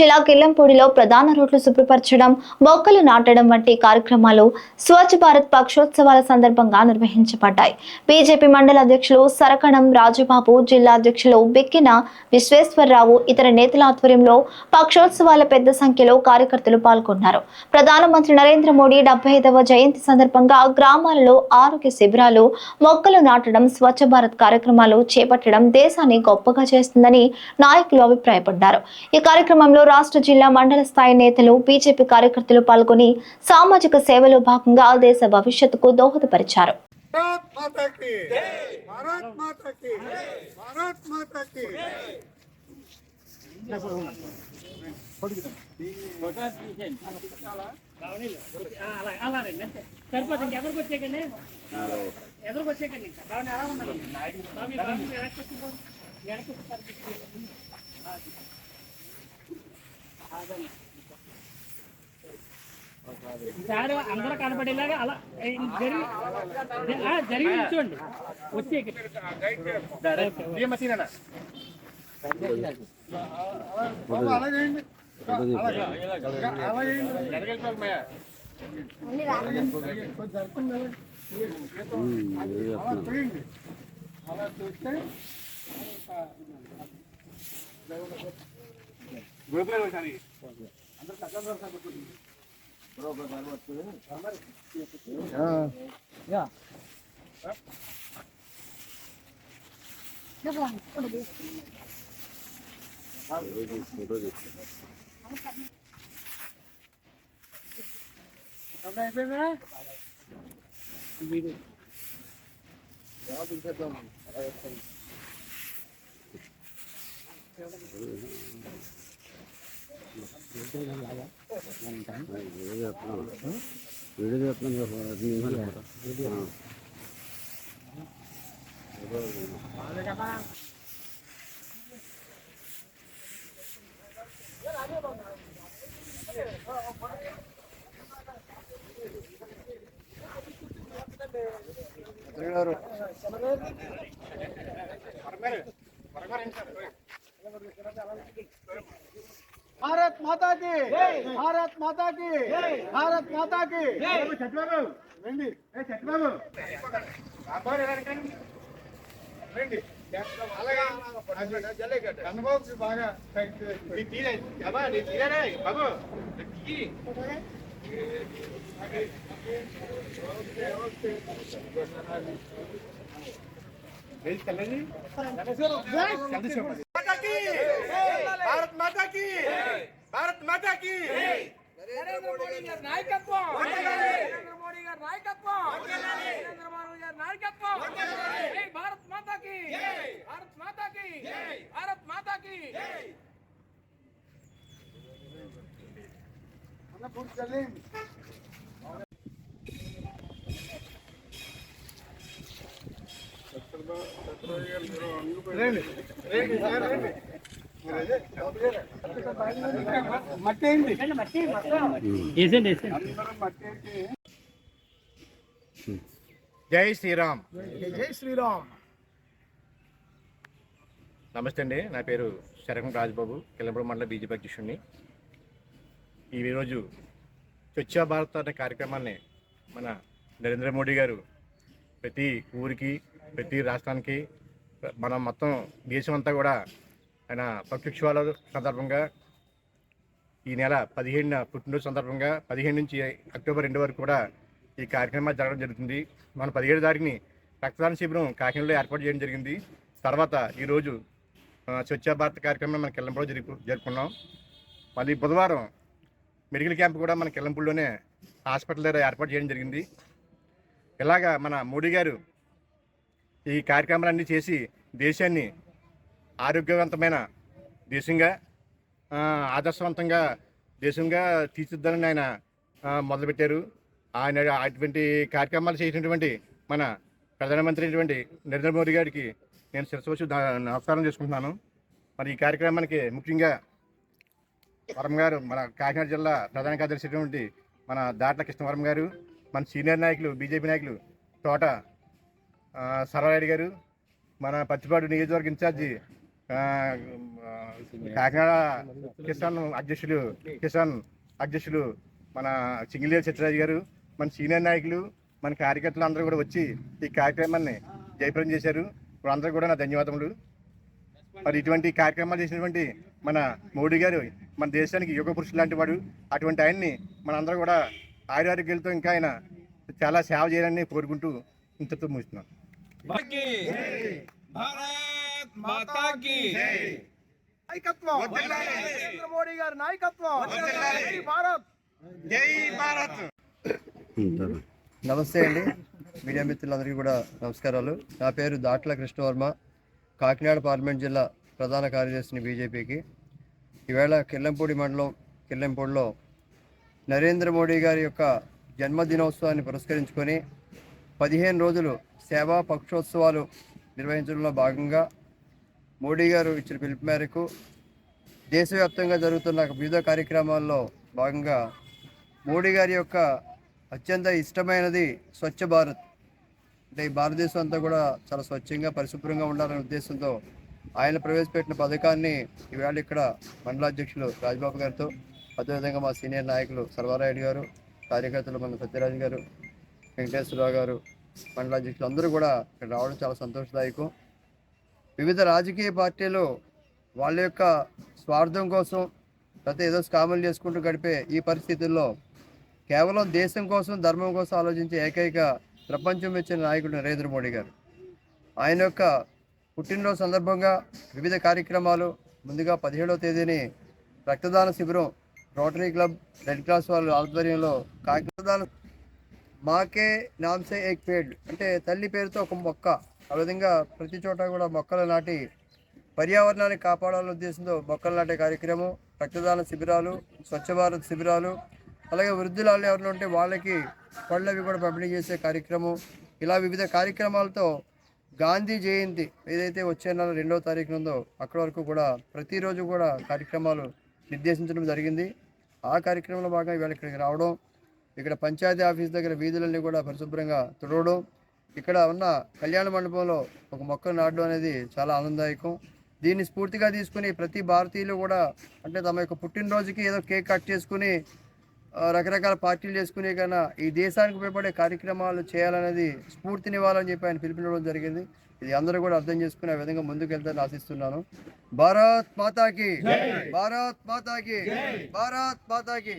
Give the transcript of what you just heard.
జిల్లా కిల్లంపూడిలో ప్రధాన రోడ్లు శుభ్రపరచడం, మొక్కలు నాటడం వంటి కార్యక్రమాలు స్వచ్ఛ భారత్ పక్షోత్సవాల సందర్భంగా నిర్వహించబడ్డాయి. బీజేపీ మండల అధ్యక్షులు సరకణం రాజుబాబు, జిల్లా అధ్యక్షులు బిక్కిన విశ్వేశ్వరరావు, ఇతర నేతల ఆధ్వర్యంలో పక్షోత్సవాల పెద్ద సంఖ్యలో కార్యకర్తలు పాల్గొన్నారు. ప్రధానమంత్రి నరేంద్ర మోడీ 75వ జయంతి సందర్భంగా గ్రామాలలో ఆరోగ్య శిబిరాలు, మొక్కలు నాటడం, స్వచ్ఛ భారత్ కార్యక్రమాలు చేపట్టడం దేశాన్ని గొప్పగా చేస్తుందని నాయకులు అభిప్రాయపడ్డారు. ఈ కార్యక్రమంలో రాష్ట్ర, జిల్లా, మండల స్థాయి నేతలు, బీజేపీ కార్యకర్తలు పాల్గొని సామాజిక సేవలో భాగంగా దేశ భవిష్యత్తుకు దోహదపరిచారు. అందరూ కనపడేలాగా అలా జరిగి నిల్చోండి. వచ్చే भारत माता की भारत माता की भारत माता की भारत माता की भारत माता की नरेंद्र मोदी గారి నాయకత్వం నరేంద్ర మోడీ గారి నాయకత్వం నరేంద్ర మోడీ గారి నాయకత్వం జై భారత్ మాతా की भारत माता की भारत माता की మన పూర్తి చల్లేండి జై శ్రీరామ్. జై శ్రీరామ్. నమస్తే అండి, నా పేరు సరకం రాజుబాబు, కిల్లంపూడి మండల బీజేపీ అధ్యక్షుడిని. ఈరోజు స్వచ్ఛ భారత్ అనే కార్యక్రమాన్ని మన నరేంద్ర మోడీ గారు ప్రతి ఊరికి, ప్రతి రాష్ట్రానికి, మనం మొత్తం దేశం అంతా కూడా ఆయన పక్షోత్సవాల సందర్భంగా ఈ నెల 15న పుట్టినరోజు సందర్భంగా 15 నుంచి అక్టోబర్ 2 వరకు కూడా ఈ కార్యక్రమాలు జరగడం జరుగుతుంది. మన 17 తారీఖుని రక్తదాన శిబిరం కాకినాడలో ఏర్పాటు చేయడం జరిగింది. తర్వాత ఈరోజు స్వచ్ఛ భారత్ కార్యక్రమం మన కిల్లంపూడిలో జరుపుకున్నాం. మళ్ళీ బుధవారం మెడికల్ క్యాంప్ కూడా మన కిల్లంపూడిలోనే హాస్పిటల్ దగ్గర ఏర్పాటు చేయడం జరిగింది. ఇలాగా మన మోడీ గారు ఈ కార్యక్రమాలన్నీ చేసి దేశాన్ని ఆరోగ్యవంతమైన దేశంగా, ఆదర్శవంతంగా దేశంగా తీర్చిద్దాలని ఆయన మొదలుపెట్టారు. ఆయన అటువంటి కార్యక్రమాలు చేసినటువంటి మన ప్రధానమంత్రి అయినటువంటి నరేంద్ర మోడీ గారికి నేను శిరస్సు నమస్కారం చేసుకుంటున్నాను. మరి ఈ కార్యక్రమానికి ముఖ్యంగా వరం గారు, మన కాకినాడ జిల్లా ప్రధాన కార్యదర్శి అయినటువంటి మన దాట్ల కృష్ణవరం గారు, మన సీనియర్ నాయకులు, బీజేపీ నాయకులు తోట సర్వారెడ్డి గారు, మన పచ్చిపాడు నియోజకవర్గ ఇన్ఛార్జి ఆ, కాకినాడ కిసాన్ అధ్యక్షులు మన సింగిలేరు సత్యరాజు గారు, మన సీనియర్ నాయకులు, మన కార్యకర్తలు అందరూ కూడా వచ్చి ఈ కార్యక్రమాన్ని జయప్రదం చేశారు. అందరూ కూడా నా ధన్యవాదములు. మరి ఇటువంటి కార్యక్రమాలు చేసినటువంటి మన మోడీ గారు మన దేశానికి యుగ పురుషులు లాంటి వాడు. అటువంటి ఆయన్ని మనందరూ కూడా ఆయురారోగ్యాలతో ఇంకా ఆయన చాలా సేవ చేయాలని కోరుకుంటూ ఇంతతో ముగిస్తున్నాను. భారత్ మాతా కీ నాయకత్వం, నరేంద్ర మోడీ గారి నాయకత్వం, జై భారత్, జై భారత్. నమస్తే అండి, మీడియా మిత్రులందరికీ కూడా నమస్కారాలు. నా పేరు దాట్ల కృష్ణవర్మ, కాకినాడ పార్లమెంట్ జిల్లా ప్రధాన కార్యదర్శిని బీజేపీకి. ఈవేళ కిల్లంపూడి మండలం కిల్లంపూడిలో నరేంద్ర మోడీ గారి యొక్క జన్మదినోత్సవాన్ని పురస్కరించుకొని 15 రోజులు సేవా పక్షోత్సవాలు నిర్వహించడంలో భాగంగా మోడీ గారు ఇచ్చిన పిలుపు మేరకు దేశవ్యాప్తంగా జరుగుతున్న వివిధ కార్యక్రమాల్లో భాగంగా మోడీ గారి యొక్క అత్యంత ఇష్టమైనది స్వచ్ఛ భారత్. అంటే ఈ భారతదేశం అంతా కూడా చాలా స్వచ్ఛంగా పరిశుభ్రంగా ఉండాలనే ఉద్దేశంతో ఆయన ప్రవేశపెట్టిన పథకాన్ని ఈవేళ ఇక్కడ మండలాధ్యక్షులు రాజ్బాబు గారితో, అదేవిధంగా మా సీనియర్ నాయకులు సర్వారాయుడు గారు, కార్యకర్తలు మన సత్యరాజు గారు, వెంకటేశ్వరరావు గారు, మండలాధ్యక్షులు అందరూ కూడా ఇక్కడ రావడం చాలా సంతోషదాయకం. వివిధ రాజకీయ పార్టీలు వాళ్ళ యొక్క స్వార్థం కోసం లేకపోతే ఏదో స్కాములు చేసుకుంటూ గడిపే ఈ పరిస్థితుల్లో కేవలం దేశం కోసం, ధర్మం కోసం ఆలోచించే ఏకైక ప్రపంచం ఇచ్చిన నాయకుడు నరేంద్ర మోడీ గారు. ఆయన యొక్క పుట్టినరోజు సందర్భంగా వివిధ కార్యక్రమాలు, ముందుగా 17వ తేదీని రక్తదాన శిబిరం రోటరీ క్లబ్, రెడ్ క్రాస్ వాళ్ళ ఆధ్వర్యంలో రక్తదానం మాకే నామ్సే ఏక్ పేడ్ అంటే తల్లి పేరుతో ఒక మొక్క, ఆ విధంగా ప్రతి చోట కూడా మొక్కలు నాటి పర్యావరణాన్ని కాపాడాలనే ఉద్దేశంతో మొక్కలు నాటే కార్యక్రమం, రక్తదాన శిబిరాలు, స్వచ్ఛ భారత్ శిబిరాలు, అలాగే వృద్ధులు ఎవరైనా ఉంటే వాళ్ళకి పళ్ళవి కూడా పంపిణీ చేసే కార్యక్రమం, ఇలా వివిధ కార్యక్రమాలతో గాంధీ జయంతి ఏదైతే వచ్చే నెల 2వ తారీఖున ఉందో అక్కడి వరకు కూడా ప్రతిరోజు కూడా కార్యక్రమాలు నిర్దేశించడం జరిగింది. ఆ కార్యక్రమంలో భాగంగా ఇవాళ ఇక్కడికి రావడం, ఇక్కడ పంచాయతీ ఆఫీస్ దగ్గర వీధులన్నీ కూడా పరిశుభ్రంగా తుడవడం, ఇక్కడ ఉన్న కళ్యాణ మండపంలో ఒక మొక్కను నాటడం అనేది చాలా ఆనందదాయకం. దీన్ని స్ఫూర్తిగా తీసుకుని ప్రతి భారతీయులు కూడా అంటే తమ యొక్క పుట్టినరోజుకి ఏదో కేక్ కట్ చేసుకుని రకరకాల పార్టీలు చేసుకునే కన్నా ఈ దేశానికి ఉపయోగపడే కార్యక్రమాలు చేయాలనేది స్ఫూర్తినివ్వాలని చెప్పి ఆయన పిలుపునివ్వడం జరిగింది. ఇది అందరూ కూడా అర్థం చేసుకుని ఆ విధంగా ముందుకు వెళ్తారని ఆశిస్తున్నాను. భారత్ మాతాకి, భారత్ మాతాకి, భారత్ మాతాకి.